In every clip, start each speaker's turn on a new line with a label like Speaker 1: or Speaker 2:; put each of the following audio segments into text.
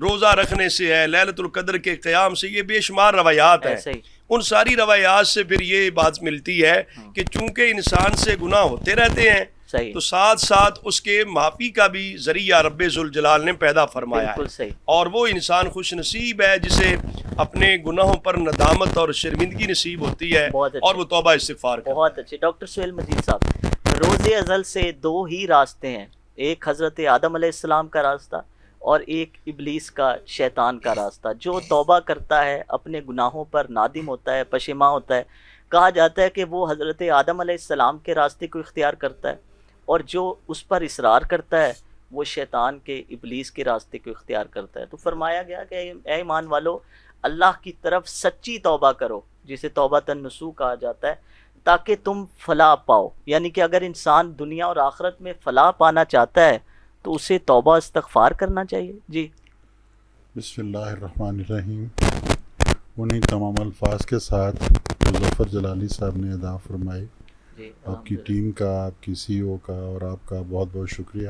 Speaker 1: روزہ رکھنے سے ہے، لیلۃ القدر کے قیام سے، یہ بے شمار روایات ہیں. ان ساری روایات سے پھر یہ بات ملتی ہے کہ چونکہ انسان سے گناہ ہوتے رہتے ہیں تو ساتھ ساتھ اس کے معافی کا بھی ذریعہ رب ذوالجلال نے پیدا فرمایا ہے. اور وہ انسان خوش نصیب ہے جسے اپنے گناہوں پر ندامت اور شرمندگی نصیب ہوتی ہے اور وہ توبہ استغفار کرتا ہے.
Speaker 2: بہت اچھے. ڈاکٹر سہیل مجید صاحب، روز ازل سے دو ہی راستے ہیں، ایک حضرت آدم علیہ السلام کا راستہ اور ایک ابلیس کا، شیطان کا راستہ. جو توبہ کرتا ہے، اپنے گناہوں پر نادم ہوتا ہے، پشیماں ہوتا ہے، کہا جاتا ہے کہ وہ حضرت آدم علیہ السلام کے راستے کو اختیار کرتا ہے، اور جو اس پر اصرار کرتا ہے وہ شیطان کے، ابلیس کے راستے کو اختیار کرتا ہے. تو فرمایا گیا کہ اے ایمان والو، اللہ کی طرف سچی توبہ کرو، جسے توبۃ النصوح کہا جاتا ہے، تاکہ تم فلاح پاؤ. یعنی کہ اگر انسان دنیا اور آخرت میں فلاح پانا چاہتا ہے تو اسے توبہ استغفار کرنا چاہیے. جی
Speaker 3: بسم اللہ الرحمن الرحیم. انہیں تمام الفاظ کے ساتھ مظفر جلالی صاحب نے ادا فرمائے. آپ کی ٹیم کا، آپ کی سی او کا اور آپ کا بہت بہت شکریہ.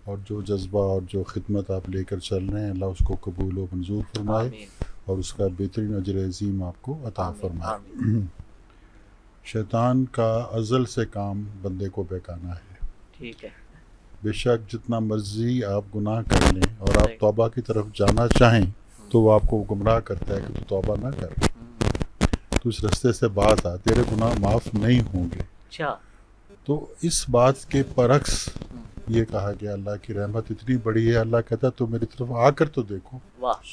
Speaker 3: اور جو جذبہ اور جو خدمت آپ لے کر چل رہے ہیں، اللہ اس کو قبول و منظور فرمائے اور اس کا بہترین اجر عظیم آپ کو عطا فرمائے. شیطان کا ازل سے کام بندے کو بہکانا ہے. ٹھیک ہے. بے شک جتنا مرضی آپ گناہ کر لیں اور آپ توبہ کی طرف جانا چاہیں تو وہ آپ کو گمراہ کرتا ہے کہ تو توبہ نہ کر، تو اس رستے سے باز آ، تیرے گناہ معاف نہیں ہوں گے. تو اس بات کے برعکس یہ کہا گیا اللہ کی رحمت اتنی بڑی ہے. اللہ کہتا تو میری طرف آ کر تو دیکھو،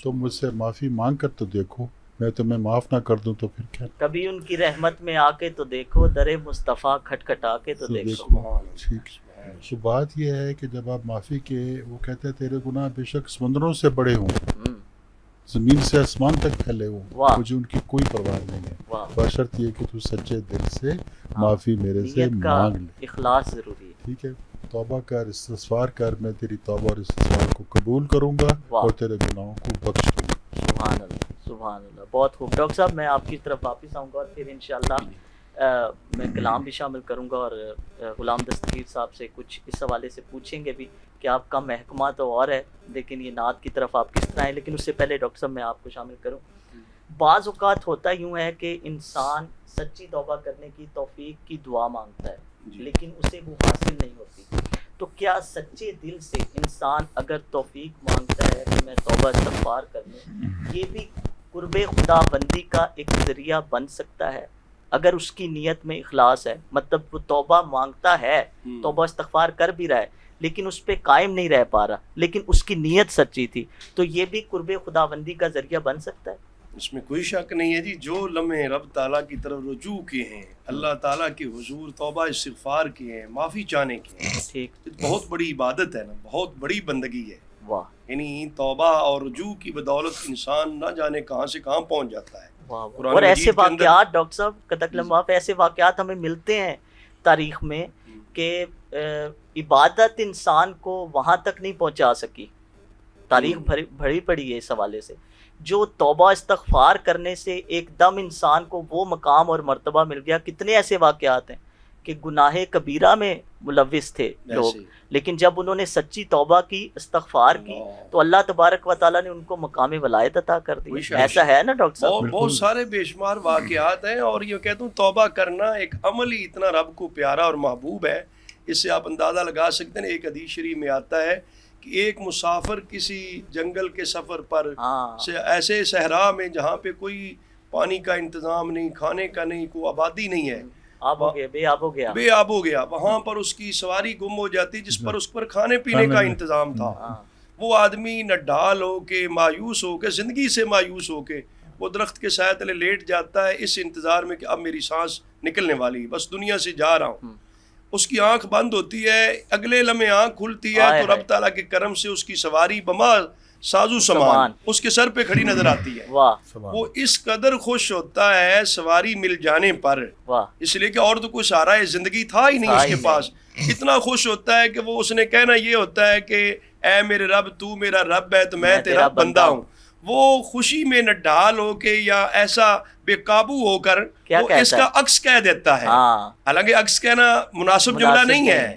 Speaker 3: تم مجھ سے معافی مانگ کر تو دیکھو، میں تمہیں معاف نہ کر دوں تو پھر کیا.
Speaker 2: کبھی ان کی رحمت میں آ کے تو دیکھو، در مصطفیٰ کھٹکھٹا کے تو دیکھو.
Speaker 3: ٹھیک. تو بات یہ ہے کہ جب آپ معافی کے، وہ کہتے ہیں تیرے گناہ بے شک سمندروں سے بڑے ہوں، زمین سے آسمان تک پھیلے ہوں، مجھے ان کی کوئی پرواہ نہیں ہے، بشرط یہ کہ تو سچے دل سے معافی میرے سے مانگ لے.
Speaker 2: اخلاص ضروری ہے.
Speaker 3: ٹھیک ہے. توبہ کر، استغفار کر، میں تیری توبہ اور استغفار کو قبول کروں گا اور تیرے گناہوں کو بخش دوں گا.
Speaker 2: سبحان اللہ، سبحان اللہ. بہت خوب. ڈاکٹر صاحب میں آپ کی طرف واپس آؤں گا اور پھر انشاءاللہ میں کلام بھی شامل کروں گا اور غلام دستگیر صاحب سے کچھ اس حوالے سے پوچھیں گے بھی کہ آپ کا محکمہ تو اور ہے لیکن یہ نعت کی طرف آپ کس طرح ہیں. لیکن اس سے پہلے ڈاکٹر صاحب میں آپ کو شامل کروں. بعض اوقات ہوتا یوں ہے کہ انسان سچی توبہ کرنے کی توفیق کی دعا مانگتا ہے لیکن اسے وہ حاصل نہیں ہوتی. تو کیا سچے دل سے انسان اگر توفیق مانگتا ہے کہ میں توبہ استغفار کر لوں، یہ بھی قرب خدا بندی کا ایک ذریعہ بن سکتا ہے اگر اس کی نیت میں اخلاص ہے؟ مطلب وہ توبہ مانگتا ہے، توبہ استغفار کر بھی رہا ہے لیکن اس پہ قائم نہیں رہ پا رہا، لیکن اس کی نیت سچی تھی، تو یہ بھی قرب خدا بندی کا ذریعہ بن سکتا ہے.
Speaker 1: اس میں کوئی شک نہیں ہے جی. جو لمحے رب تعالیٰ کی طرف رجوع کیے ہیں، اللہ تعالیٰ کے حضور توبہ استغفار کیے ہیں، معافی چاہنے کی ہیں، ٹھیک، بہت بڑی عبادت ہے نا، بہت بڑی بندگی ہے. واہ. یعنی توبہ اور رجوع کی بدولت انسان نہ جانے کہاں سے کہاں پہنچ جاتا ہے.
Speaker 2: اور ایسے واقعات ڈاکٹر صاحب قطع لمحہ ایسے واقعات ہمیں ملتے ہیں تاریخ میں کہ عبادت انسان کو وہاں تک نہیں پہنچا سکی. تاریخ بھری پڑی ہے اس حوالے سے. جو توبہ استغفار کرنے سے ایک دم انسان کو وہ مقام اور مرتبہ مل گیا. کتنے ایسے واقعات ہیں کہ گناہ کبیرہ میں ملوث تھے لوگ، لیکن جب انہوں نے سچی توبہ کی، استغفار کی، تو اللہ تبارک و تعالیٰ نے ان کو مقام ولایت عطا کر دی. ایسا ہے نا ڈاکٹر صاحب؟
Speaker 1: بہت سارے بے شمار واقعات ہیں. اور یہ کہتا ہوں توبہ کرنا ایک عمل ہی اتنا رب کو پیارا اور محبوب ہے، اس سے آپ اندازہ لگا سکتے ہیں. ایک حدیث شریف میں آتا ہے کہ ایک مسافر کسی جنگل کے سفر پر ایسے صحرا میں جہاں پہ کوئی پانی کا انتظام نہیں، کھانے کا نہیں، کوئی آبادی نہیں ہے، بے آب ہو گیا. وہاں پر اس کی سواری گم ہو جاتی جس پر اس پر کھانے پینے کا انتظام تھا. وہ آدمی نڈال ہو کے، مایوس ہو کے، زندگی سے مایوس ہو کے وہ درخت کے سائے تلے لیٹ جاتا ہے اس انتظار میں کہ اب میری سانس نکلنے والی، بس دنیا سے جا رہا ہوں. اس کی آنکھ بند ہوتی ہے، اگلے لمحے آنکھ کھلتی ہے تو رب تعالیٰ کے کرم سے اس کی سواری بما سازو سامان اس کے سر پہ کھڑی نظر آتی ہے. وہ اس قدر خوش ہوتا ہے سواری مل جانے پر، اس لیے کہ اور تو کوئی سہارا زندگی تھا ہی نہیں اس کے پاس. اتنا خوش ہوتا ہے کہ وہ اس نے کہنا یہ ہوتا ہے کہ اے میرے رب تو میرا رب ہے تو میں تیرا بندہ ہوں. وہ خوشی میں نہ ڈھال ہو کے یا ایسا بے قابو ہو کر وہ اس کا عکس کہہ دیتا ہے. حالانکہ عکس کہنا مناسب جملہ نہیں ہے،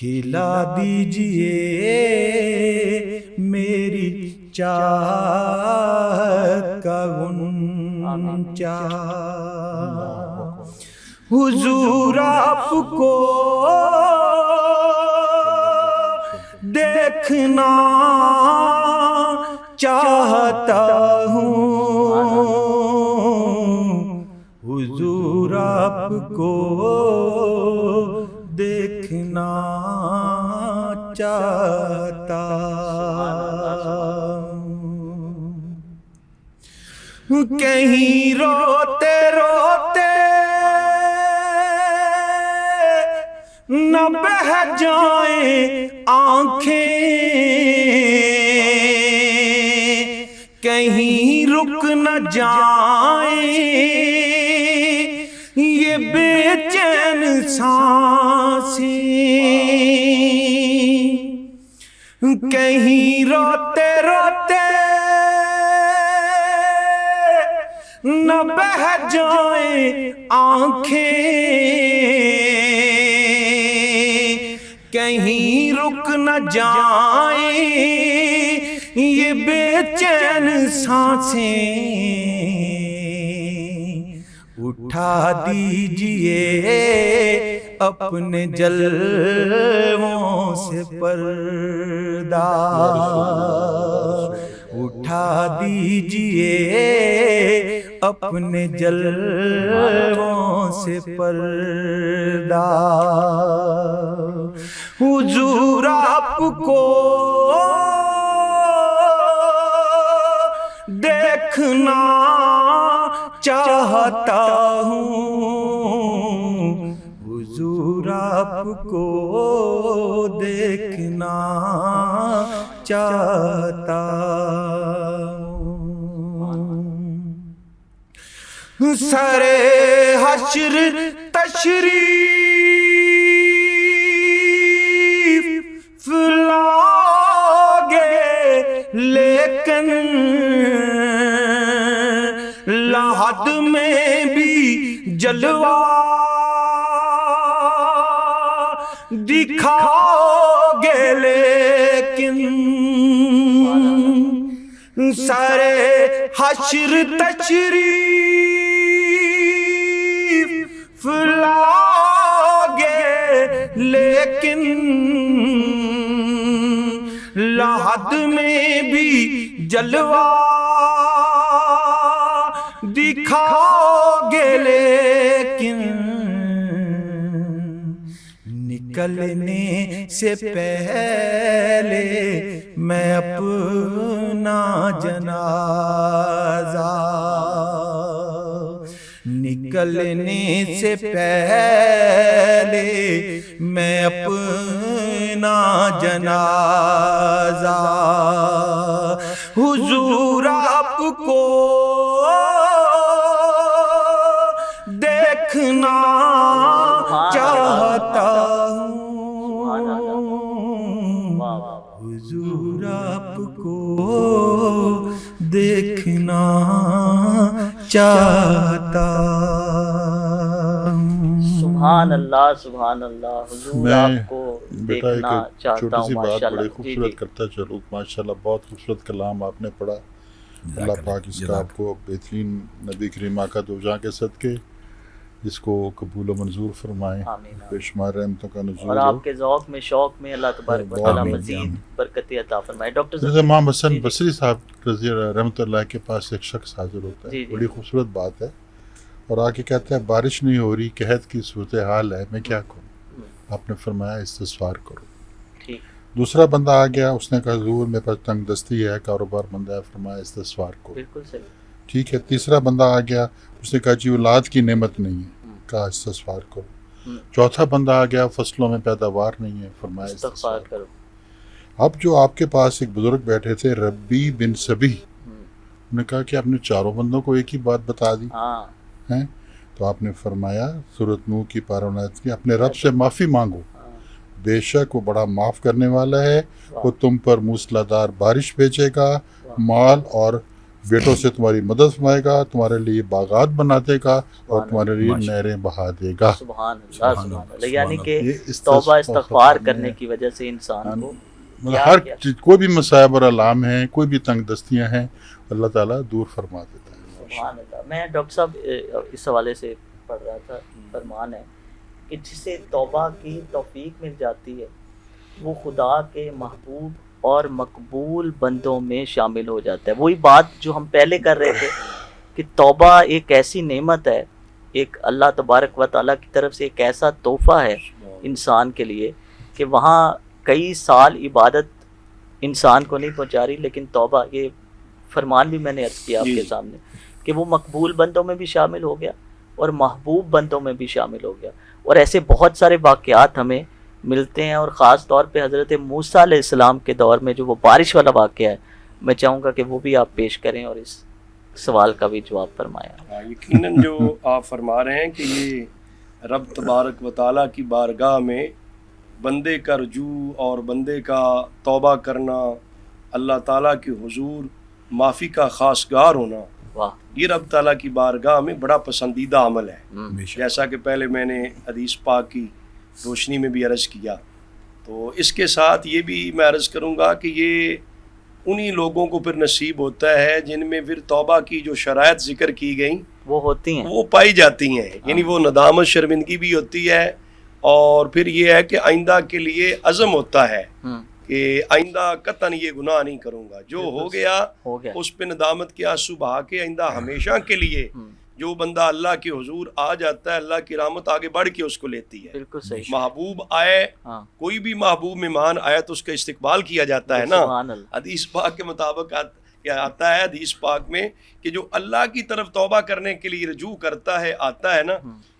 Speaker 4: کھلا دیجئے میری چاہت کا غنچہ، حضور آپ کو دیکھنا چاہتا ہوں، حضور آپ کو دیکھنا چاہتا ہوں، کہیں روتے روتے نہ بہہ جائیں آنکھیں، کہیں رک نہ جائیں یہ بے چین سانسیں، کہیں روتے روتے نہ بہہ جائیں آنکھیں، کہیں رک نہ جائیں یہ بے چین سانسیں، اٹھا دیجئے اپنے جلووں سے پردہ، اٹھا دیجئے اپنے جلووں سے پردہ، حضور آپ کو دیکھنا چاہتا ہوں، حضور آپ کو دیکھنا چاہتا ہوں، سرے حشر تشریف لاؤگے لیکن لحد میں بھی جلوہ دکھاؤگے لیکن، سرے حشر تشریف لاؤگے لیکن لحد میں بھی جلوہ دکھاؤگے لیکن، نکلنے سے پہلے میں اپنا جنازہ، نکلنے سے پہلے میں اپنا جنازہ، حضور آپ کو دیکھنا چاہتا ہوں، حضور آپ کو دیکھنا چاہتا ہوں۔
Speaker 2: سبحان اللہ سبحان اللہ، حضور آپ کو دیکھنا چاہتا ہوں۔
Speaker 3: چھوٹی سی بات بڑی خوبصورت کرتا چلوں، ماشاءاللہ بہت خوبصورت کلام آپ نے پڑھا، اللہ پاک اس کا آپ کو بہترین نبی کریم آقا دو جہاں کے صدقے جس کو قبول و منظور فرمائیں، بے شمار رحمتوں کا نزول
Speaker 2: اور آپ کے ذوق میں شوق میں اللہ تبارک و تعالیٰ مزید برکت عطا فرمائے۔ ڈاکٹر
Speaker 3: امام حسن بصری صاحب رضی اللہ رحمۃ اللہ کے پاس ایک شخص حاضر ہوتا ہے، بڑی خوبصورت بات ہے، اور آ کے کہتا ہے بارش نہیں ہو رہی، قحط کی صورتحال ہے، میں کیا کروں؟ آپ نے فرمایا استغفار کرو۔ دوسرا بندہ آ گیا، اس نے کہا حضور میرے پاس تنگ دستی ہے، کاروبار بندہ ہے، فرمایا استغفار کرو۔
Speaker 2: بالکل صحیح،
Speaker 3: ٹھیک ہے۔ تیسرا بندہ آ گیا، اس نے کہا جی اولاد کی نعمت نہیں ہے، کہا استغفار کرو۔ چوتھا بندہ آ گیا، فصلوں میں پیداوار نہیں ہے، فرمایا استغفار کرو۔ اب جو آپ کے پاس ایک بزرگ بیٹھے تھے ربی بن سبی، انہوں نے کہا کہ آپ نے چاروں بندوں کو ایک ہی بات بتا دی ہیں، تو آپ نے فرمایا سورۃ نوح کی پارہ 19 کی اپنے رب سے معافی مانگو، بے شک وہ بڑا معاف کرنے والا ہے، وہ تم پر موسلادھار بارش بھیجے گا، مال اور بیٹوں سے تمہاری مدد فرمائے گا، تمہارے لیے باغات بنا دے گا اور تمہارے لیے نہریں بہا دے گا۔
Speaker 2: سبحان اللہ، سبحان اللہ۔ یعنی کہ توبہ استغفار کرنے کی وجہ سے انسان کو
Speaker 3: ہر کوئی بھی مصائب اور علام ہیں، کوئی بھی تنگ دستیاں ہیں، اللہ تعالیٰ دور فرما دیتا ہے۔
Speaker 2: سبحان اللہ۔ میں ڈاکٹر صاحب اس حوالے سے پڑھ رہا تھا، فرمان ہے کہ جسے توبہ کی توفیق مل جاتی ہے وہ خدا کے محبوب اور مقبول بندوں میں شامل ہو جاتا ہے۔ وہی بات جو ہم پہلے کر رہے تھے کہ توبہ ایک ایسی نعمت ہے، ایک اللہ تبارک و تعالیٰ کی طرف سے ایک ایسا تحفہ ہے انسان کے لیے کہ وہاں کئی سال عبادت انسان کو نہیں پہنچا رہی، لیکن توبہ، یہ فرمان بھی میں نے عرض کیا آپ کے سامنے کہ وہ مقبول بندوں میں بھی شامل ہو گیا اور محبوب بندوں میں بھی شامل ہو گیا۔ اور ایسے بہت سارے واقعات ہمیں ملتے ہیں، اور خاص طور پہ حضرت موسیٰ علیہ السلام کے دور میں جو وہ بارش والا واقعہ ہے، میں چاہوں گا کہ وہ بھی آپ پیش کریں اور اس سوال کا بھی جواب فرمایا۔
Speaker 1: یقیناً جو آپ فرما رہے ہیں کہ یہ رب تبارک و تعالیٰ کی بارگاہ میں بندے کا رجوع اور بندے کا توبہ کرنا، اللہ تعالیٰ کے حضور معافی کا خاصگار ہونا، یہ رب تعالیٰ کی بارگاہ میں بڑا پسندیدہ عمل ہے، جیسا کہ پہلے میں نے حدیث پاک کی روشنی میں بھی عرض کیا۔ تو اس کے ساتھ یہ بھی میں عرض کروں گا کہ یہ انہی لوگوں کو پھر نصیب ہوتا ہے جن میں پھر توبہ کی جو شرائط ذکر کی گئیں
Speaker 2: وہ ہوتی ہیں،
Speaker 1: وہ پائی جاتی ہیں، یعنی وہ ندامت شرمندگی بھی ہوتی ہے، اور پھر یہ ہے کہ آئندہ کے لیے عزم ہوتا ہے کہ آئندہ قطعاً یہ گناہ نہیں کروں گا، جو ہو گیا اس پہ ندامت کے آنسو بہا کے آئندہ ہمیشہ کے لیے جو بندہ اللہ کے حضور آ جاتا ہے، اللہ کی رحمت آگے بڑھ کے اس کو لیتی ہے۔
Speaker 2: بالکل صحیح۔
Speaker 1: محبوب آئے، کوئی بھی محبوب مہمان آیا تو اس کا استقبال کیا جاتا ہے نا۔ حدیث پاک کے مطابق آتا ہے حدیث پاک میں کہ جو اللہ کی طرف توبہ کرنے کے لیے رجوع کرتا ہے، آتا ہے نا،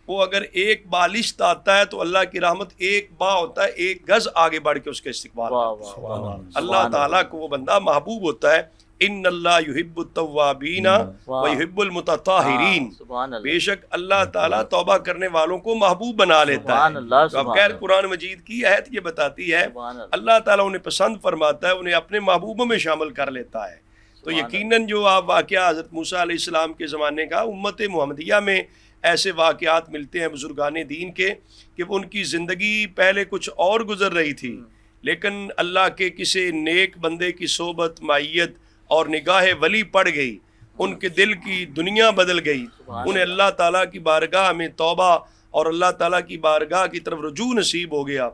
Speaker 1: وہ اگر ایک بالشت آتا ہے تو اللہ کی رحمت ایک با ہوتا ہے، ایک گز آگے بڑھ کے اس کا استقبال کرتا ہے۔ اللہ تعالیٰ کو وہ بندہ محبوب ہوتا ہے۔ ان اللہ یحب التوابین ویحب المتطہرین، بے شک اللہ تعالیٰ توبہ کرنے والوں کو محبوب بنا لیتا ہے۔ اب خیر قرآن مجید کی آیت یہ بتاتی ہے اللہ تعالیٰ انہیں پسند فرماتا ہے، انہیں اپنے محبوبوں میں شامل کر لیتا ہے۔ تو یقیناً جو آپ واقعہ حضرت موسیٰ علیہ السلام کے زمانے کا امت محمدیہ میں ایسے واقعات ملتے ہیں بزرگان دین کے کہ ان کی زندگی پہلے کچھ اور گزر رہی تھی، لیکن اللہ کے کسی نیک بندے کی صحبت، معیت اور نگاہ ولی پڑ گئی، ان کے دل کی دنیا بدل گئی، انہیں اللہ تعالیٰ کی بارگاہ میں توبہ اور اللہ تعالیٰ کی بارگاہ کی طرف رجوع نصیب ہو گیا۔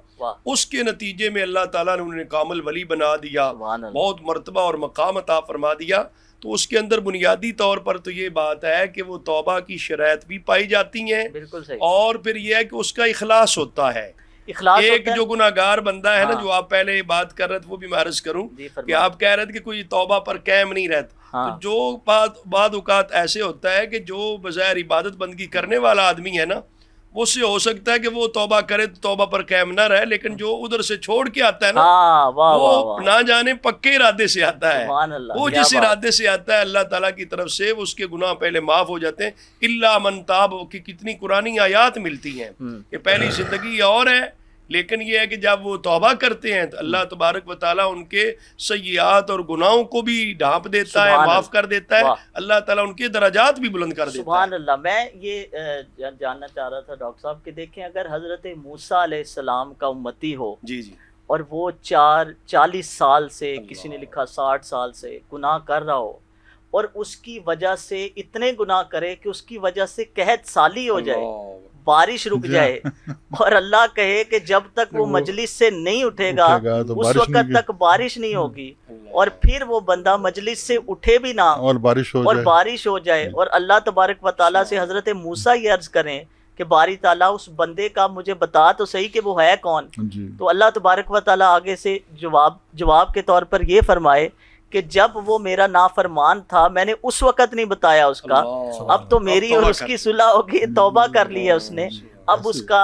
Speaker 1: اس کے نتیجے میں اللہ تعالیٰ نے انہیں کامل ولی بنا دیا، بہت مرتبہ اور مقام عطا فرما دیا۔ تو اس کے اندر بنیادی طور پر تو یہ بات ہے کہ وہ توبہ کی شرائط بھی پائی جاتی ہیں، اور پھر یہ ہے کہ اس کا اخلاص ہوتا ہے۔ ایک جو گناہگار بندہ ہے نا، جو آپ پہلے بات کر رہے تھے وہ بھی میں عرض کروں کہ آپ کہہ رہے تھے کہ کوئی توبہ پر قائم نہیں رہتا، تو جو بعض اوقات ایسے ہوتا ہے کہ جو بظاہر عبادت بندگی کرنے والا آدمی ہے نا، وہ سے ہو سکتا ہے کہ وہ توبہ کرے تو توبہ پر قائم نہ رہے، لیکن جو ادھر سے چھوڑ کے آتا ہے نا، وہ نہ جانے پکے ارادے سے آتا ہے، وہ جس ارادے سے آتا ہے اللہ تعالیٰ کی طرف سے اس کے گناہ پہلے معاف ہو جاتے ہیں۔ الا من تاب کی کتنی قرآنی آیات ملتی ہیں کہ پہلی زندگی اور ہے، لیکن یہ ہے کہ جب وہ توبہ کرتے ہیں تو اللہ تبارک و تعالیٰ ان کے سیئات اور گناہوں کو بھی ڈھانپ دیتا ہے، معاف کر دیتا ہے، اللہ تعالیٰ ان کے درجات بھی بلند کر دیتا ہے۔
Speaker 2: سبحان اللہ۔ میں یہ جاننا چاہ رہا تھا ڈاکٹر صاحب کہ دیکھیں اگر حضرت موسیٰ علیہ السلام کا امتی ہو اور وہ 40 سال سے، کسی نے لکھا 60 سال سے گناہ کر رہا ہو، اور اس کی وجہ سے اتنے گناہ کرے کہ اس کی وجہ سے قحط سالی ہو جائے، بارش رک جائے، اور اللہ کہے کہ جب تک وہ مجلس سے نہیں اٹھے گا اس وقت تک بارش نہیں ہوگی، اور پھر وہ بندہ مجلس سے اٹھے بھی نہ اور بارش ہو جائے، اور اللہ تبارک و تعالیٰ سے حضرت موسیٰ یہ عرض کریں کہ باری تعالیٰ اس بندے کا مجھے بتا تو صحیح کہ وہ ہے کون، تو اللہ تبارک و تعالیٰ آگے سے جواب کے طور پر یہ فرمائے کہ جب وہ میرا نافرمان تھا میں نے اس وقت نہیں بتایا اس کا، اب تو میری اور اس کی صلح ہوگی، توبہ کر لی ہے اس نے، اب اس کا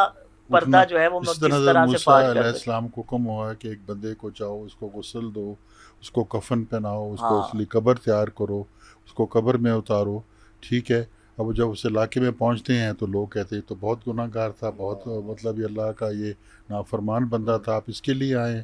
Speaker 2: پردہ جو ہے وہ کس طرح سے پاک
Speaker 3: موسیٰ علیہ السلام کو حکم ہوا کہ ایک بندے کو جاؤ، اس کو غسل دو، اس کو کفن پہناؤ، اس کو اس لیے قبر تیار کرو، اس کو قبر میں اتارو، ٹھیک ہے۔ اب جب اس علاقے میں پہنچتے ہیں تو لوگ کہتے ہیں تو بہت گناہ گار تھا، بہت مطلب یہ اللہ کا یہ نافرمان بندہ تھا، آپ اس کے لیے آئے،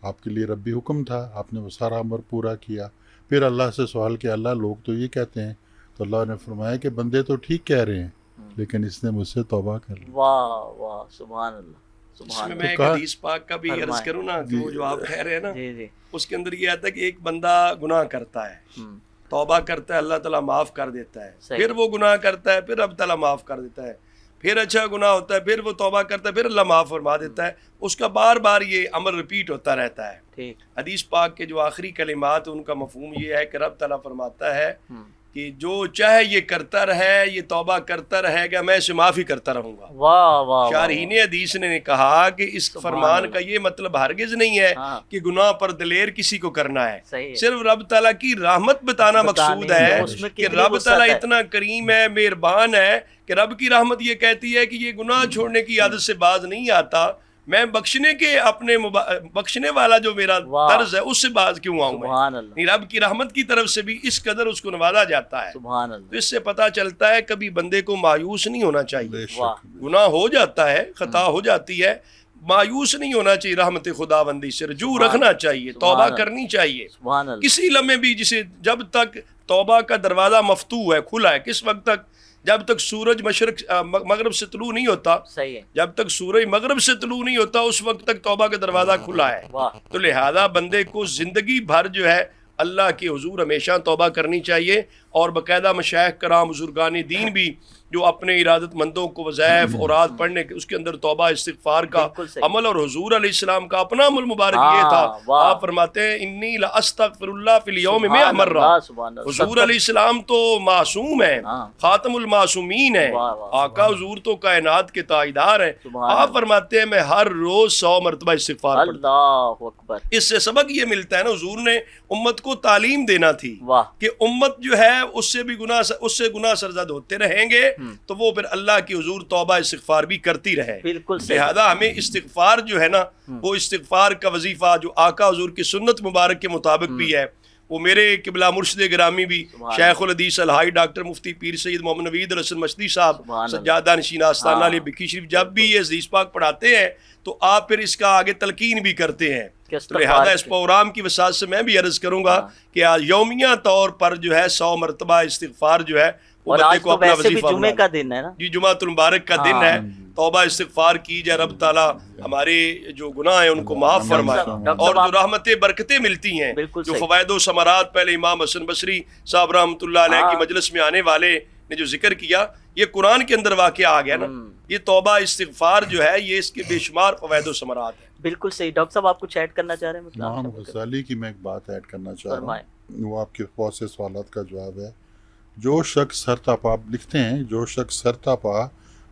Speaker 3: آپ کے لیے ربی حکم تھا، آپ نے وہ سارا امر پورا کیا۔ پھر اللہ سے سوال کیا اللہ لوگ تو یہ کہتے ہیں، تو اللہ نے فرمایا کہ بندے تو ٹھیک کہہ رہے ہیں لیکن اس نے مجھ سے توبہ کر لی۔
Speaker 2: واہ واہ سبحان اللہ۔
Speaker 1: اس میں ایک حدیث پاک کا بھی عرض کروں نا کہ وہ جو آپ کہہ رہے ہیں نا اس کے اندر یہ آتا ہے کہ ایک بندہ گناہ کرتا ہے، توبہ کرتا ہے، اللہ تعالیٰ معاف کر دیتا ہے، پھر وہ گناہ کرتا ہے، پھر اب تعالیٰ معاف کر دیتا ہے، پھر اچھا گناہ ہوتا ہے، پھر وہ توبہ کرتا ہے، پھر اللہ معاف فرما دیتا ہے، اس کا بار بار یہ عمل ریپیٹ ہوتا رہتا ہے۔ حدیث پاک کے جو آخری کلمات ان کا مفہوم یہ ہے کہ رب تعالیٰ فرماتا ہے کہ جو چاہے یہ کرتا رہے، یہ توبہ کرتا رہے گا، میں اسے معافی کرتا رہوں گا۔
Speaker 2: واہ واہ۔
Speaker 1: شارحین حدیث نے کہا کہ اس فرمان کا یہ مطلب ہرگز نہیں ہے کہ گناہ پر دلیر کسی کو کرنا ہے، صرف رب تعالیٰ کی رحمت بتانا مقصود ہے کہ رب تعالیٰ اتنا کریم ہے، مہربان ہے کہ رب کی رحمت یہ کہتی ہے کہ یہ گناہ چھوڑنے کی عادت سے باز نہیں آتا، میں بخشنے کے اپنے بخشنے والا جو میرا طرز ہے اس سے باز کیوں آؤں میں؟ رب کی رحمت کی طرف سے بھی اس قدر اس کو نوازا جاتا ہے۔ تو اس سے پتہ چلتا ہے کبھی بندے کو مایوس نہیں ہونا چاہیے، گناہ ہو جاتا ہے، خطا ہو جاتی ہے، مایوس نہیں ہونا چاہیے، رحمت خداوندی سے رجوع رکھنا چاہیے، توبہ کرنی چاہیے کسی لمحے بھی، جسے جب تک توبہ کا دروازہ مفتوح ہے، کھلا ہے، کس وقت تک؟ جب تک سورج مغرب سے طلوع نہیں ہوتا، جب تک سورج مغرب سے طلوع نہیں ہوتا اس وقت تک توبہ کا دروازہ کھلا ہے۔ تو لہذا بندے کو زندگی بھر جو ہے اللہ کے حضور ہمیشہ توبہ کرنی چاہیے، اور باقاعدہ مشائخ کرام بزرگان دین بھی جو اپنے ارادت مندوں کو وظائف اوراد پڑھنے کے اس کے اندر توبہ استغفار کا عمل، اور حضور علیہ السلام کا اپنا عمل مبارک یہ تھا، آپ فرماتے ہیں انی لاستغفر اللہ فی اليوم 100 مرہ۔ حضور علیہ السلام تو معصوم ہیں، خاتم المعصومین ہیں، آقا حضور تو کائنات کے تاجدار ہیں، آپ فرماتے ہیں میں ہر روز 100 مرتبہ استغفار پڑھتا ہوں۔
Speaker 2: اللہ اکبر۔
Speaker 1: اس سے سبق یہ ملتا ہے نا، حضور نے امت کو تعلیم دینا تھی کہ امت جو ہے اس سے گناہ سرزد ہوتے رہیں گے تو وہ پھر اللہ کی حضور توبہ استغفار بھی کرتی رہے۔ لہذا ہمیں استغفار جو ہے نا، وہ استغفار کا وظیفہ جو آقا حضور کی سنت مبارک کے مطابق بھی ہے، وہ میرے قبلہ مرشد گرامی بھی شیخ الحدیث الہائی ڈاکٹر مفتی پیر سید محمد نوید الحسن مشدی صاحب سجادہ نشین آستانہ علی بکی شریف جب بھی یہ حدیث پاک پڑھاتے ہیں تو آپ پھر اس کا آگے تلقین بھی کرتے ہیں۔ تو لہذا اس پروگرام کی وسعت سے میں بھی عرض کروں گا کہ یومیہ طور پر جو ہے 100 مرتبہ استغفار جو ہے وہ بندے کو اپنا وظیفہ بنا۔
Speaker 2: جمعے کا دن ہے نا جی،
Speaker 1: جمعۃ المبارک کا دن ہے، توبہ استغفار کی جائے، رب تعالیٰ ہمارے جو گناہ ہیں ان کو معاف فرمائے، اور جو رحمتیں برکتیں ملتی ہیں، جو فوائد و ثمرات پہلے امام حسن بصری صاحب رحمۃ اللہ علیہ کی مجلس میں آنے والے نے جو ذکر کیا، یہ قرآن کے اندر واقعہ آ گیا نا، یہ توبہ استغفار جو ہے یہ اس کے بے شمار فوائد و ثمرات ہیں۔
Speaker 2: بالکل صحیح۔ ڈاکٹر صاحب آپ کچھ ایڈ کرنا چاہ رہے ہیں؟
Speaker 3: امام غزالی کی میں ایک بات ایڈ کرنا چاہ رہا ہوں، وہ آپ کے بہت سے سوالات کا جواب ہے۔ جو شخص سرتاپا لکھتے ہیں، جو شخص سرتاپا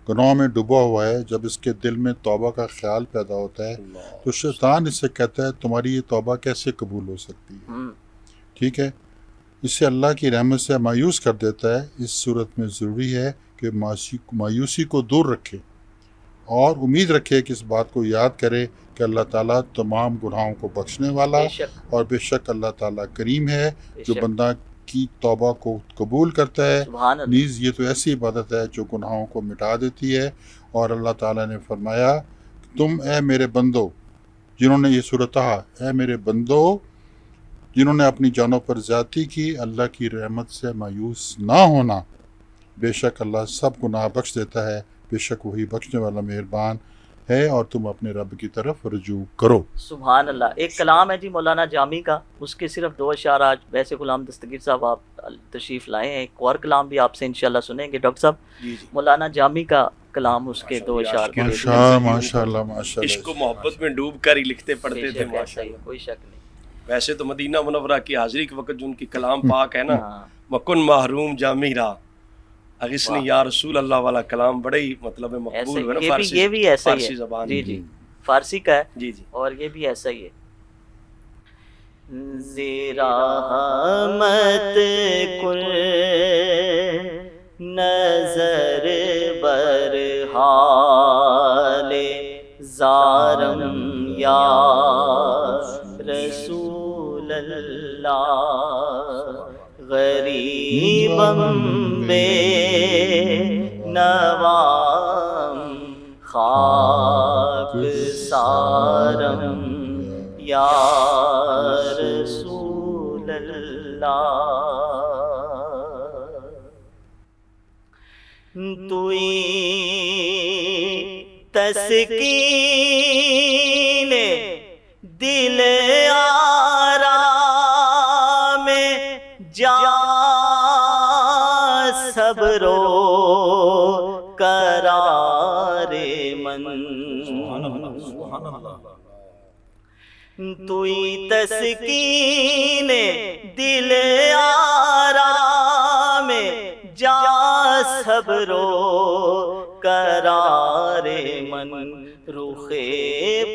Speaker 3: گناہ میں ڈوبا ہوا ہے، جب اس کے دل میں توبہ کا خیال پیدا ہوتا ہے تو شیطان اس سے کہتا ہے تمہاری یہ توبہ کیسے قبول ہو سکتی ہے، ٹھیک ہے، اس سے اللہ کی رحمت سے مایوس کر دیتا ہے۔ اس صورت میں ضروری ہے کہ مایوسی کو دور رکھے اور امید رکھے کہ اس بات کو یاد کرے کہ اللہ تعالیٰ تمام گناہوں کو بخشنے والا، اور بے شک اللہ تعالیٰ کریم ہے جو بندہ کی توبہ کو قبول کرتا ہے۔ نیز یہ تو ایسی عبادت ہے جو گناہوں کو مٹا دیتی ہے، اور اللہ تعالیٰ نے فرمایا تم اے میرے بندو جنہوں نے، یہ سورۃ اے میرے بندو جنہوں نے اپنی جانوں پر زیادتی کی، اللہ کی رحمت سے مایوس نہ ہونا، بے شک اللہ سب گناہ بخش دیتا ہے، بے شک وہی بخشنے والا مہربان ہے، اور تم اپنے رب کی طرف رجوع کرو۔
Speaker 2: سبحان اللہ۔ ایک کلام ہے جی مولانا جامی کا، اس کے صرف 2 اشعار آج ویسے غلام دستگیر صاحب آپ تشریف لائے ہیں، ایک اور کلام بھی آپ سے انشاءاللہ سنیں گے ڈاکٹر صاحب۔ مولانا جامی کا کلام، اس کے 2 اشعار۔
Speaker 3: ماشاءاللہ ماشاءاللہ،
Speaker 1: عشق و محبت میں ڈوب کر ہی لکھتے پڑھتے تھے،
Speaker 2: کوئی شک نہیں۔
Speaker 1: ویسے تو مدینہ منورہ کی حاضری کے وقت جو ان کی کلام پاک ہے نا، مکن محروم جامی را اغثنی یا رسول اللہ والا کلام بڑے ہی مطلب مقبول ہے نا، فارسی،
Speaker 2: یہ بھی ایسا ہی
Speaker 1: فارسی زبان،
Speaker 2: جی جی فارسی کا ہے
Speaker 1: جی جی،
Speaker 2: اور یہ بھی ایسا ہی ہے۔ زرحمت کل نظر بر حال زارم یا رسول اللہ، غریبم بے نوام خاک سارم یا رسول اللہ۔ توئی تسکین دل آرام جا صبر و قرار من توئی تسکین دل آرام جا صبر و قرار من رخ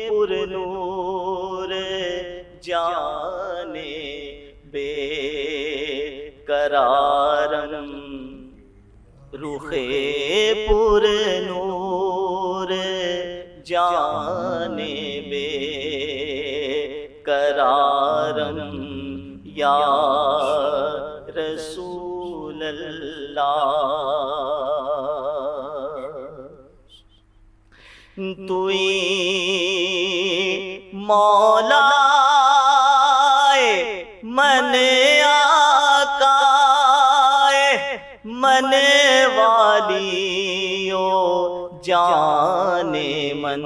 Speaker 2: پر نور جانے بے قرارم رخ پر نور جانے بے قرارم یا رسول اللہ توئی مولا من آقا من والیو جان من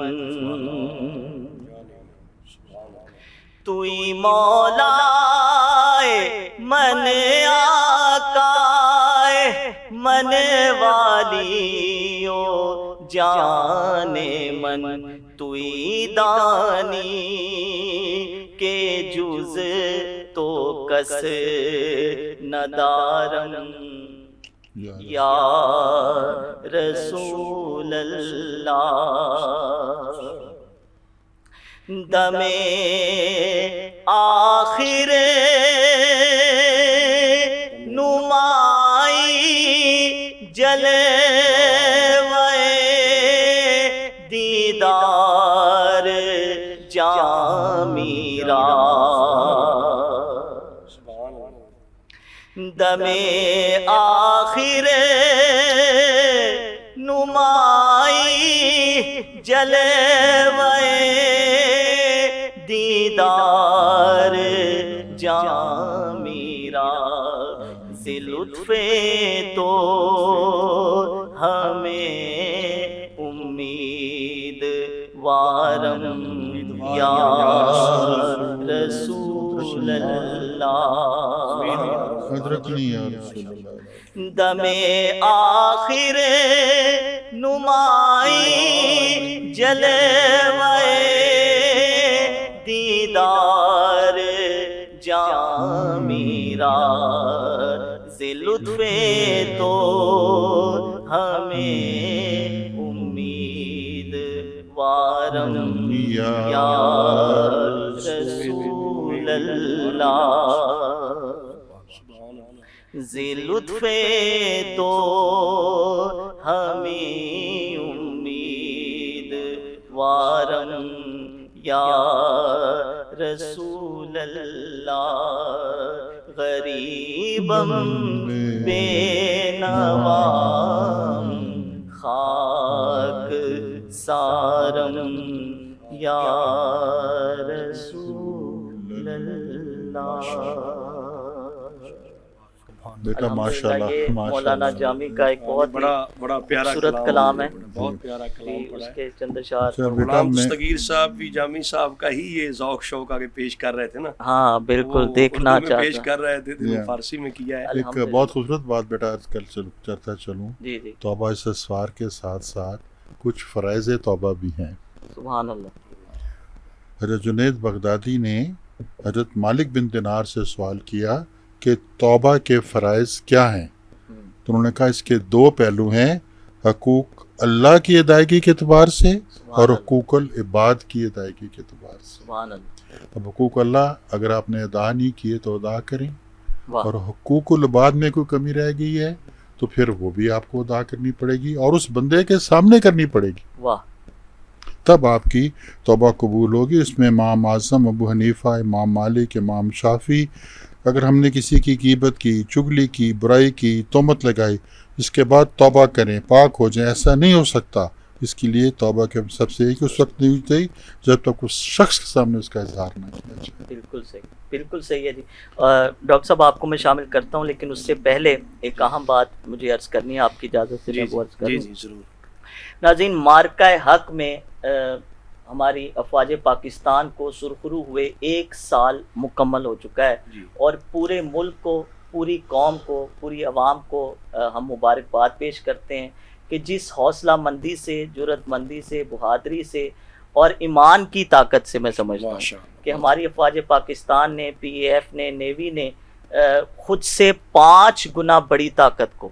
Speaker 2: توئی مولا من آقا من والیو جان من توئی دانی کے جز تو کس ندارم یا رسول اللہ دم آخر نمائی جلوے دیدار جاں میرا دم آخر نمائی جلوے دیدار جاں میرا سے لطف تو ہمیں امید وارم یا رسول اللہ دم آخر نمائی جلوے دیدار جاں میرا سے لطف تو ہمیں امید وارم یا رسول اللہ ذی لطف تو ہمیں امید وارم یا رسول اللہ غریبم بے نوام خاک سارم یا رسول اللہ.
Speaker 3: بیٹا ماشاءاللہ
Speaker 2: مولانا جامی کا ایک بہت
Speaker 1: بڑا پیارا
Speaker 2: خوبصورت کلام ہے،
Speaker 1: بہت پیارا کلام
Speaker 2: اس کے چند اشعار.
Speaker 1: غلام دستگیر صاحب بھی جامی صاحب کا ہی یہ ذوق شوق آگے پیش کر رہے تھے نا.
Speaker 2: ہاں بالکل دیکھنا چاہتا
Speaker 1: پیش کر رہے تھے تو فارسی میں کیا ہے.
Speaker 3: ایک بہت خوبصورت بات بیٹا کل چلتا چلوں.
Speaker 2: جی جی.
Speaker 3: توبہ استغفار کے ساتھ ساتھ کچھ فرائض توبہ بھی ہیں.
Speaker 2: سبحان اللہ.
Speaker 3: حضرت جنید بغدادی نے حضرت مالک بن دینار سے سوال کیا کہ توبہ کے فرائض کیا ہیں؟ تو انہوں نے کہا اس کے دو پہلو ہیں، حقوق اللہ کی ادائیگی کے اعتبار سے اور حقوق العباد کی ادائیگی کے اعتبار سے. اب حقوق اللہ اگر آپ نے ادا نہیں کیے تو ادا کریں، اور حقوق العباد میں کوئی کمی رہ گئی ہے تو پھر وہ بھی آپ کو ادا کرنی پڑے گی اور اس بندے کے سامنے کرنی پڑے گی. تب آپ کی توبہ قبول ہوگی. اس میں امام اعظم ابو حنیفہ، امام مالک، امام شافعی، اگر ہم نے کسی کی غیبت کی، چغلی کی، برائی کی، تہمت لگائی، اس کے بعد توبہ کریں، پاک ہو جائیں، ایسا نہیں ہو سکتا. اس کے لیے توبہ کے سب سے ایک اس وقت نہیں چاہیے جب تک اس شخص کے سامنے اس کا اظہار نہ کیا جائے.
Speaker 2: بالکل صحیح، بالکل صحیح ہے جی. ڈاکٹر صاحب آپ کو میں شامل کرتا ہوں، لیکن اس سے پہلے ایک اہم بات مجھے عرض کرنی ہے، آپ کی اجازت سے میں وہ عرض کروں.
Speaker 1: جی ضرور.
Speaker 2: ناظرین، مارکہ حق میں ہماری افواج پاکستان کو سرخرو ہوئے 1 سال مکمل ہو چکا ہے، اور پورے ملک کو، پوری قوم کو، پوری عوام کو ہم مبارکباد پیش کرتے ہیں کہ جس حوصلہ مندی سے، جرأت مندی سے، بہادری سے اور ایمان کی طاقت سے میں سمجھتا ہوں کہ ہماری افواج پاکستان نے، پی اے ایف نے، نیوی نے خود سے 5 گنا بڑی طاقت کو،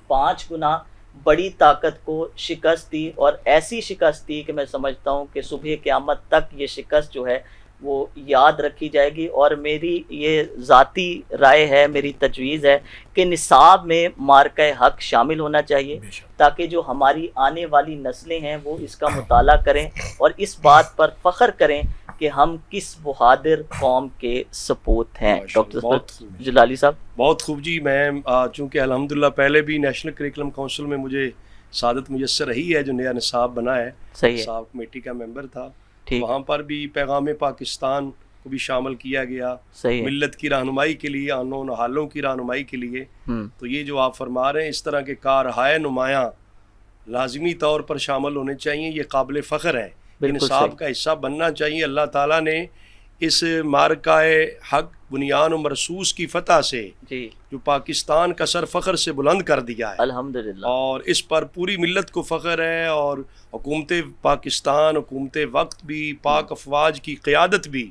Speaker 2: 5 گنا بڑی طاقت کو شکست دی، اور ایسی شکست دی کہ میں سمجھتا ہوں کہ صبح قیامت تک یہ شکست جو ہے وہ یاد رکھی جائے گی. اور میری یہ ذاتی رائے ہے، میری تجویز ہے کہ نصاب میں مارکہ حق شامل ہونا چاہیے، تاکہ جو ہماری آنے والی نسلیں ہیں وہ اس کا مطالعہ کریں اور اس بات پر فخر کریں کہ ہم کس بہادر قوم کے سپوت ہیں. ڈاکٹر جلالی صاحب.
Speaker 1: بہت خوب جی. میں چونکہ الحمدللہ پہلے بھی نیشنل کریکلم کونسل میں مجھے سعادت میسر رہی ہے، جو نیا نصاب بنا ہے، نصاب کمیٹی کا ممبر تھا، وہاں پر بھی پیغام پاکستان کو بھی شامل کیا گیا، ملت کی رہنمائی کے لیے، آنوں نحالوں کی رہنمائی کے لیے. تو یہ جو آپ فرما رہے ہیں، اس طرح کے کارہائے نمایاں لازمی طور پر شامل ہونے چاہیے. یہ قابل فخر ہے، یہ نصاب کا حصہ بننا چاہیے. اللہ تعالیٰ نے اس مارکہ حق بنیان و مرصوص کی فتح سے جو پاکستان کا سر فخر سے بلند کر دیا ہے
Speaker 2: الحمدللہ، اور
Speaker 1: اس پر پوری ملت کو فخر ہے، اور حکومت پاکستان، حکومت وقت بھی، پاک افواج کی قیادت بھی،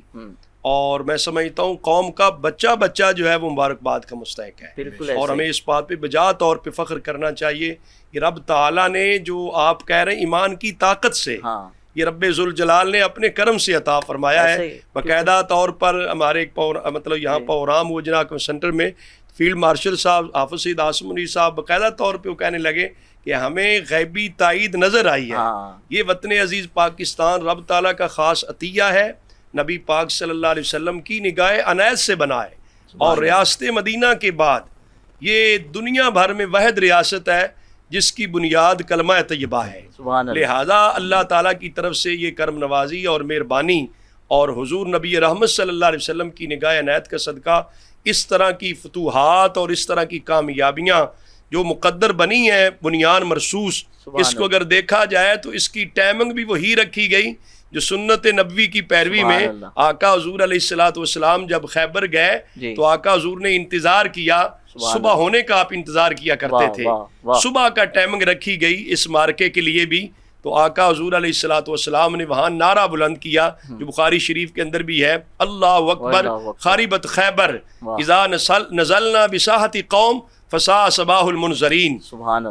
Speaker 1: اور میں سمجھتا ہوں قوم کا بچہ بچہ جو ہے وہ مبارکباد کا مستحق ہے. اور ہمیں اس بات پہ بجا طور پہ فخر کرنا چاہیے کہ رب تعالیٰ نے جو آپ کہہ رہے ہیں ایمان کی طاقت سے، یہ رب ذوالجلال نے اپنے کرم سے عطا فرمایا ہے. باقاعدہ طور پر ہمارے ایک مطلب یہاں پروگرام ہوا جناب سینٹر میں، فیلڈ مارشل صاحب حافظ سید عاصم منیر صاحب باقاعدہ طور پہ وہ کہنے لگے کہ ہمیں غیبی تائید نظر آئی ہے. یہ وطن عزیز پاکستان رب تعالیٰ کا خاص عطیہ ہے، نبی پاک صلی اللہ علیہ وسلم کی نگاہ عنایت سے بنا ہے، اور ریاست مدینہ کے بعد یہ دنیا بھر میں واحد ریاست ہے جس کی بنیاد کلمہ طیبہ ہے. لہذا اللہ تعالیٰ کی طرف سے یہ کرم نوازی اور مہربانی، اور حضور نبی رحمت صلی اللہ علیہ وسلم کی نگاہ عنایت کا صدقہ اس طرح کی فتوحات اور اس طرح کی کامیابیاں جو مقدر بنی ہیں بنیان مرصوص، اس کو اگر دیکھا جائے تو اس کی ٹائمنگ بھی وہی رکھی گئی جو سنت نبوی کی پیروی میں آقا حضور علیہ السلام جب خیبر گئے تو آقا حضور نے انتظار کیا، صبح ہونے کا آپ انتظار کیا کرتے تھے، صبح کا ٹائمنگ رکھی گئی اس مارکے کے لیے بھی. تو آقا حضور علیہ السلام نے وہاں نعرہ بلند کیا جو بخاری شریف کے اندر بھی ہے، اللہ اکبر خاربت خیبر اذا نزلنا بساحت قوم فسا صباح المنذرین.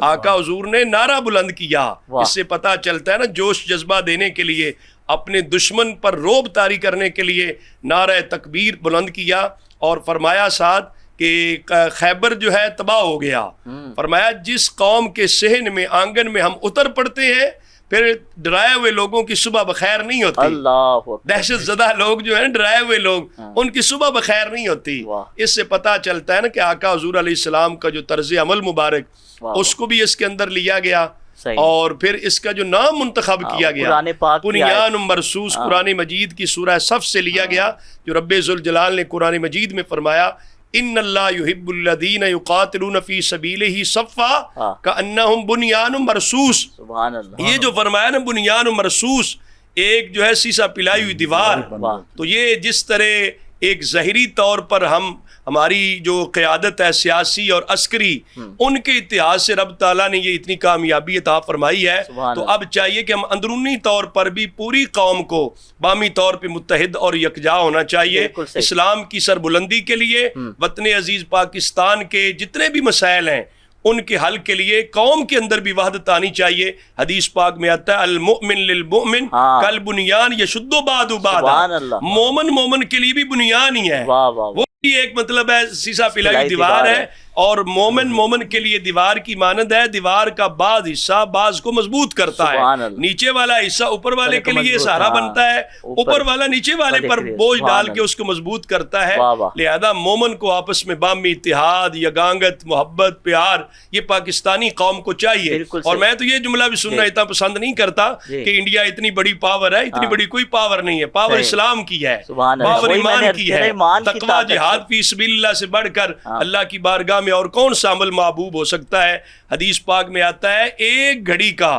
Speaker 1: آقا حضور نے نعرہ بلند کیا. اس سے پتہ چلتا ہے نا، جوش جذبہ دینے کے لیے، اپنے دشمن پر روب طاری کرنے کے لیے نعرہ تکبیر بلند کیا، اور فرمایا ساتھ کہ خیبر جو ہے تباہ ہو گیا. فرمایا جس قوم کے صحن میں، آنگن میں ہم اتر پڑتے ہیں، پھر ڈرائے ہوئے لوگوں کی صبح بخیر نہیں ہوتی. دہشت زدہ لوگ جو ہیں، ڈرائے ہوئے لوگ، ان کی صبح بخیر نہیں ہوتی. اس سے پتہ چلتا ہے نا کہ آقا حضور علیہ السلام کا جو طرز عمل مبارک، اس کو بھی اس کے اندر لیا گیا، اور پھر اس کا جو نام منتخب کیا گیا بنیان مرصوص قرآن مجید کی سورہ صف سے لیا گیا، جو رب ذوالجلال نے قرآن مجید میں فرمایا ان اللہ یحب الذین یقاتلون فی سبیلہ صفا کأنہم بنیان مرصوص. یہ جو فرمایا نا بنیان مرصوص، ایک جو ہے سیسا پلائی ہوئی دیوار، تو یہ جس طرح ایک ظاہری طور پر ہماری جو قیادت ہے سیاسی اور عسکری، ان کے اتحاد سے رب تعالیٰ نے یہ اتنی کامیابی عطا فرمائی ہے. تو اب چاہیے کہ ہم اندرونی طور پر بھی پوری قوم کو باہمی طور پہ متحد اور یکجا ہونا چاہیے اسلام کی سربلندی کے لیے. وطن عزیز پاکستان کے جتنے بھی مسائل ہیں ان کے حل کے لیے قوم کے اندر بھی وحدت آنی چاہیے. حدیث پاک میں آتا ہے المؤمن للمؤمن کالبنیان یشد بعضہ بعضا. مومن مومن کے لیے بھی بنیان ہی ہے، وہ ایک مطلب ہے سیسا پلائی دیوار ہے، اور مومن کے لیے دیوار کی مانند ہے، دیوار کا بعض حصہ بعض کو مضبوط کرتا ہے، نیچے والا حصہ اوپر والے کے لیے سہارا بنتا ہے، اوپر والا نیچے والے پر بوجھ ڈال کے اس کو مضبوط کرتا ہے۔ لہذا مومن کو آپس میں باہمی اتحاد، یگانگت، محبت، پیار یہ پاکستانی قوم کو چاہیے۔ اور میں تو یہ جملہ بھی سننا اتنا پسند نہیں کرتا کہ انڈیا اتنی بڑی پاور ہے، اتنی بڑی کوئی پاور نہیں ہے، پاور اسلام کی ہے، پاور ایمان کی ہے۔ تقویٰ جہاد فی سبیل اللہ سے بڑھ کر اللہ کی بارگاہ میں اور کون سا عمل محبوب ہو سکتا ہے؟ حدیث پاک میں آتا ہے ایک گھڑی کا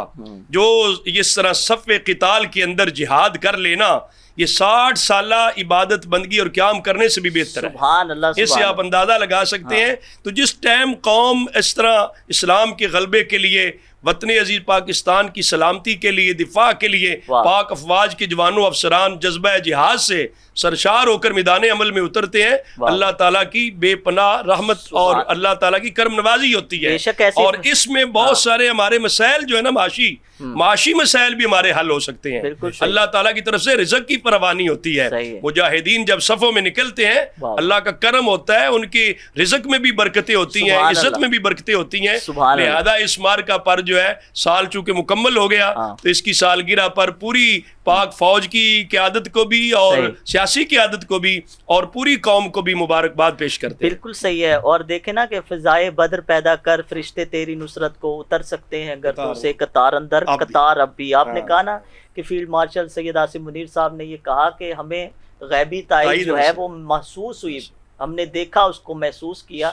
Speaker 1: جو اس طرح صف قتال کے اندر جہاد کر لینا یہ 60 سالہ عبادت بندگی اور قیام کرنے سے بھی بہتر ہے۔
Speaker 2: سبحان اللہ،
Speaker 1: اس سے آپ اندازہ لگا سکتے ہیں۔ تو جس ٹائم قوم اس طرح اسلام کے غلبے کے لیے، وطن عزیز پاکستان کی سلامتی کے لیے، دفاع کے لیے پاک افواج کے جوانوں افسران جذبہ جہاد سے سرشار ہو کر میدان عمل میں اترتے ہیں، اللہ تعالیٰ کی بے پناہ رحمت اور اللہ تعالیٰ کی کرم نوازی ہوتی ہے۔ اور اس میں بہت سارے ہمارے مسائل جو ہے نا، معاشی مسائل بھی ہمارے حل ہو سکتے ہیں۔ اللہ تعالیٰ کی طرف سے رزق کی فراوانی ہوتی ہے۔ مجاہدین جب صفوں میں نکلتے ہیں، اللہ کا کرم ہوتا ہے، ان کے رزق میں بھی برکتیں ہوتی ہیں، عزت میں بھی برکتیں ہوتی ہیں۔ لہذا اس مارکہ پر جو ہے سال چونکہ مکمل ہو گیا تو اس کی سالگرہ پر پوری پاک فوج کی قیادت کو بھی اور سیاسی قیادت کو بھی اور پوری قوم کو بھی مبارکباد پیش کرتے ہیں۔
Speaker 2: بالکل صحیح ہے۔ اور دیکھیں نا کہ فضائے بدر پیدا کر فرشتے تیری نصرت کو اتر سکتے ہیں گردوں سے قطار اندر قطار اب بھی۔ آپ نے کہا نا کہ فیلڈ مارشل سید عاصم منیر صاحب نے یہ کہا کہ ہمیں غیبی تائید جو ہے وہ محسوس ہوئی، ہم نے دیکھا، اس کو محسوس کیا۔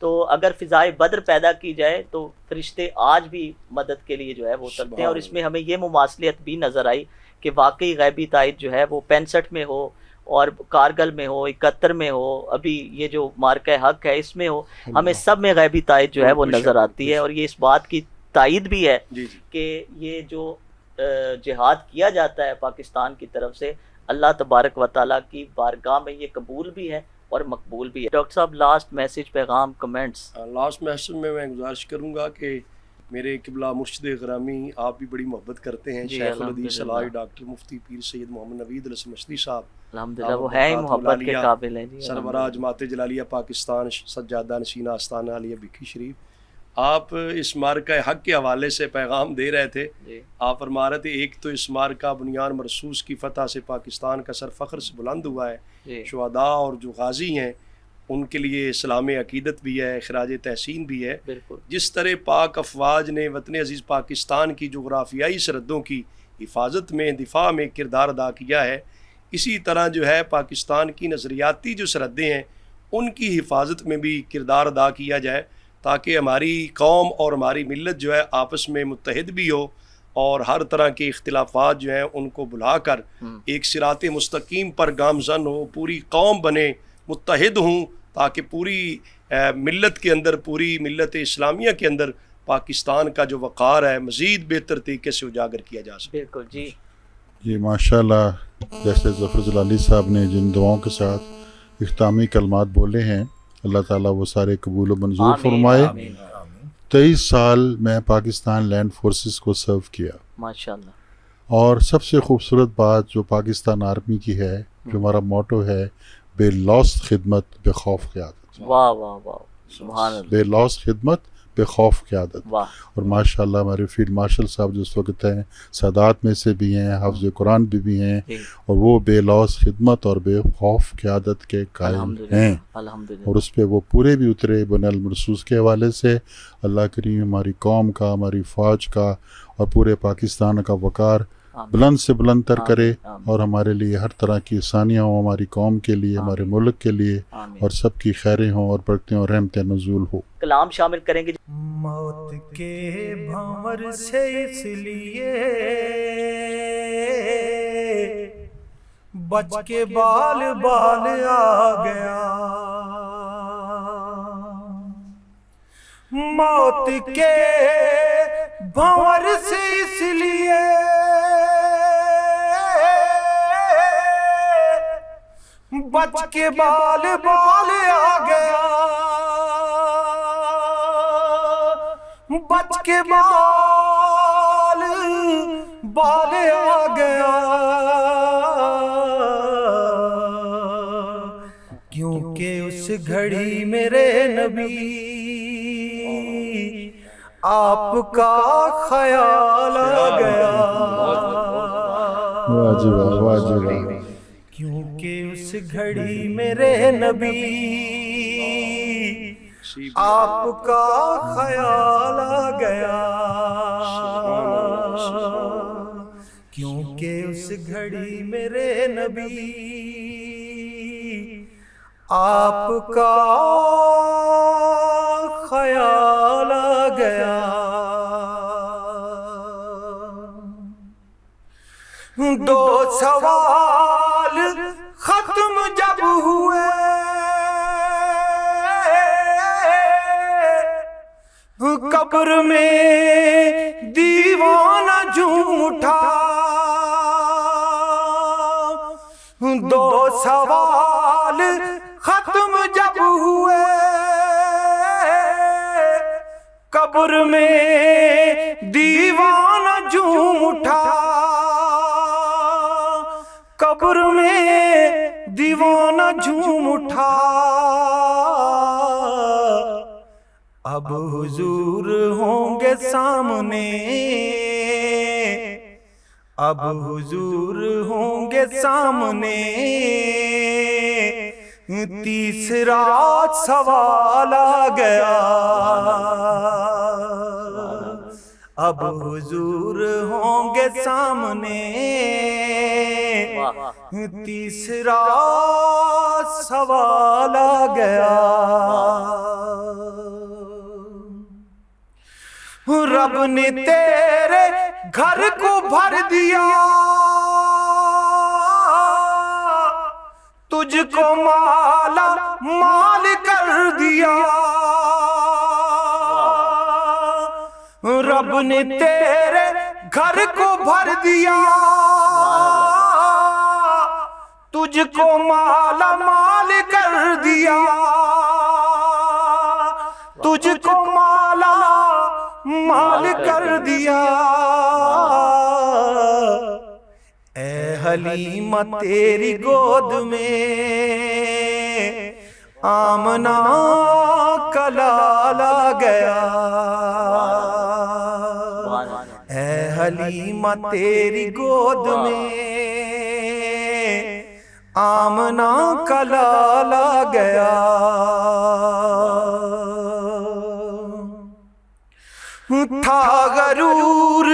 Speaker 2: تو اگر فضائے بدر پیدا کی جائے تو فرشتے آج بھی مدد کے لیے جو ہے وہ اترتے ہیں۔ اور اس میں ہمیں یہ مماثلیت بھی نظر آئی کہ واقعی غیبی تائید جو ہے وہ 65 میں ہو اور کارگل میں ہو، 71 میں ہو، ابھی یہ جو مارکہ حق ہے اس میں ہو، ہمیں سب میں غیبی تائید جو ہے وہ نظر آتی ہے۔ اور یہ اس بات کی تائید بھی ہے کہ یہ جو جہاد کیا جاتا ہے پاکستان کی طرف سے، اللہ تبارک و تعالیٰ کی بارگاہ میں یہ قبول بھی ہے اور مقبول بھی ہے۔ ڈاکٹر صاحب لاسٹ میسج، پیغام، کمنٹس۔
Speaker 1: لاسٹ میسج میں گزارش کروں گا کہ میرے قبلہ مرشد گرامی، آپ بھی بڑی محبت کرتے ہیں، شیخ الحدیث صلاحی ڈاکٹر مفتی پیر سید محمد نوید علیہ مشتی صاحب،
Speaker 2: الحمدللہ وہ ہے ہی محبت کے قابل ہیں جی۔
Speaker 1: سربراہ جماعت جلالیہ پاکستان سجادہ نشین آستانہ علیہ بکھی شریف، آپ اس مارکہ حق کے حوالے سے پیغام دے رہے تھے۔ آپ فرما رہے تھے ایک تو اس مارکہ بنیان مرصوص کی فتح سے پاکستان کا سر فخر سے بلند ہوا ہے، شہداء اور جو غازی ہیں ان کے لیے اسلام عقیدت بھی ہے، خراج تحسین بھی ہے۔ جس طرح پاک افواج نے وطن عزیز پاکستان کی جغرافیائی سرحدوں کی حفاظت میں، دفاع میں کردار ادا کیا ہے، اسی طرح جو ہے پاکستان کی نظریاتی جو سرحدیں ہیں ان کی حفاظت میں بھی کردار ادا کیا جائے، تاکہ ہماری قوم اور ہماری ملت جو ہے آپس میں متحد بھی ہو اور ہر طرح کے اختلافات جو ہیں ان کو بھلا کر ایک صراط مستقیم پر گامزن ہو، پوری قوم بنے، متحد ہوں، تاکہ پوری ملت کے اندر، پوری ملت اسلامیہ کے اندر پاکستان کا جو وقار ہے مزید بہتر طریقے سے اجاگر کیا جا سکے۔
Speaker 2: بالکل جی
Speaker 3: جی ماشاءاللہ، جیسے ظفر جلالی صاحب نے جن دعاؤں کے ساتھ اختتامی کلمات بولے ہیں، اللہ تعالیٰ وہ سارے قبول و منظور فرمائے۔ 23 سال میں پاکستان لینڈ فورسز کو سرو کیا
Speaker 2: ماشاءاللہ،
Speaker 3: اور سب سے خوبصورت بات جو پاکستان آرمی کی ہے، جو ہمارا موٹو ہے، بے لوث خدمت بے خوف قیادت۔
Speaker 2: واہ واہ واہ، سبحان اللہ،
Speaker 3: بے لوث خدمت بے خوف قیادت۔ اور ماشاءاللہ ہمارے فیلڈ مارشل صاحب جو اس وقت ہیں سادات میں سے بھی ہیں، حافظ قرآن بھی ہیں، اور وہ بے لوث خدمت اور بے خوف قیادت کے قائل ہیں، اور اس پہ وہ پورے بھی اترے بن المرصوص کے حوالے سے۔ اللہ کریم ہماری قوم کا، ہماری فوج کا اور پورے پاکستان کا وقار بلند سے بلند تر کرے، اور ہمارے لیے ہر طرح کی آسانیاں ہوں، ہماری قوم کے لیے، ہمارے ملک کے لیے، اور سب کی خیریں ہوں اور برکتیں اور رحمتیں نزول ہو۔
Speaker 2: کلام شامل کریں گے۔
Speaker 4: موت کے بھنور سے اس لیے بچ کے بال بال آ گیا، موت کے بھنور سے اس لیے بچ کے بال بال آ گیا، بچ کے بال بال آ گیا، کیونکہ اس گھڑی میرے نبی آپ کا خیال آ گیا، کیونکہ اس گھڑی میرے نبی آپ کا خیال آ گیا، کیونکہ اس گھڑی میرے نبی آپ کا خیال آ گیا۔ دو سوال ختم جب ہوئے، قبر میں دیوانہ جھوم اٹھا، دو سوال ختم جب ہوئے، قبر میں دیوانہ جھوم اٹھا، قبر میں دیوانہ جھوم اٹھا، اب حضور ہوں گے سامنے، اب حضور ہوں گے سامنے، تیسرا سوال آ گیا، اب حضور ہوں گے سامنے، تیسرا سوال آ گیا۔ رب نے تیرے گھر کو بھر دیا، تجھ کو مالا مال کر دیا، رب نے تیرے گھر کو بھر دیا، تجھ کو مالا مال کر دیا، تجھ کو مالا مال کر دیا، اے حلیمہ تیری گود میں آمنہ کا لال آ گیا، اے حلیمہ تیری گود میں آمنہ کا لال آ گیا، تھا غرور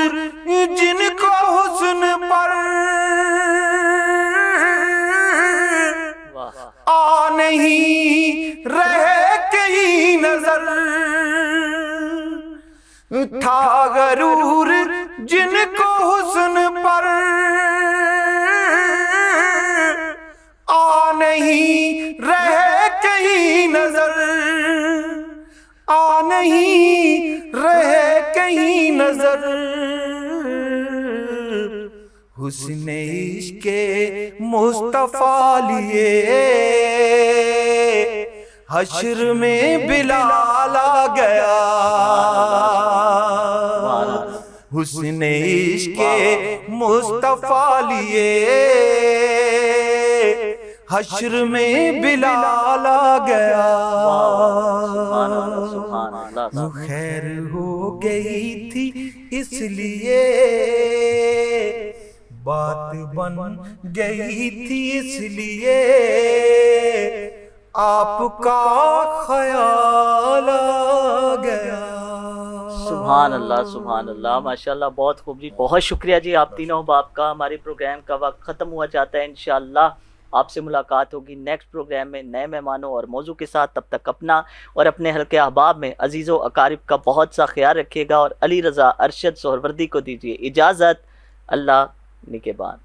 Speaker 4: جن کو حسن پر آ نہیں رہے کہیں نظر، تھا غرور جن کو حسن پر آ نہیں رہے کہیں نظر، آ نہیں رہے کہیں نظر، حسن عشق مصطفیٰ لیے حشر میں بلال آ گیا، حسن عشق مصطفیٰ لیے حشر میں بلال آ گیا، وہ خیر ہو گئی تھی اس لیے بات بن گئی تھی اس لیے آپ کا خیال آ گیا۔
Speaker 2: سبحان اللہ سبحان اللہ، ماشاءاللہ، بہت خوب جی، بہت شکریہ جی آپ تینوں باپ کا۔ ہمارے پروگرام کا وقت ختم ہوا چاہتا ہے، انشاءاللہ آپ سے ملاقات ہوگی نیکسٹ پروگرام میں نئے مہمانوں اور موضوع کے ساتھ۔ تب تک اپنا اور اپنے حلقے احباب میں عزیز و اقارب کا بہت سا خیال رکھیے گا، اور علی رضا ارشد سہروردی کو دیجیے اجازت۔ اللہ نگہبان۔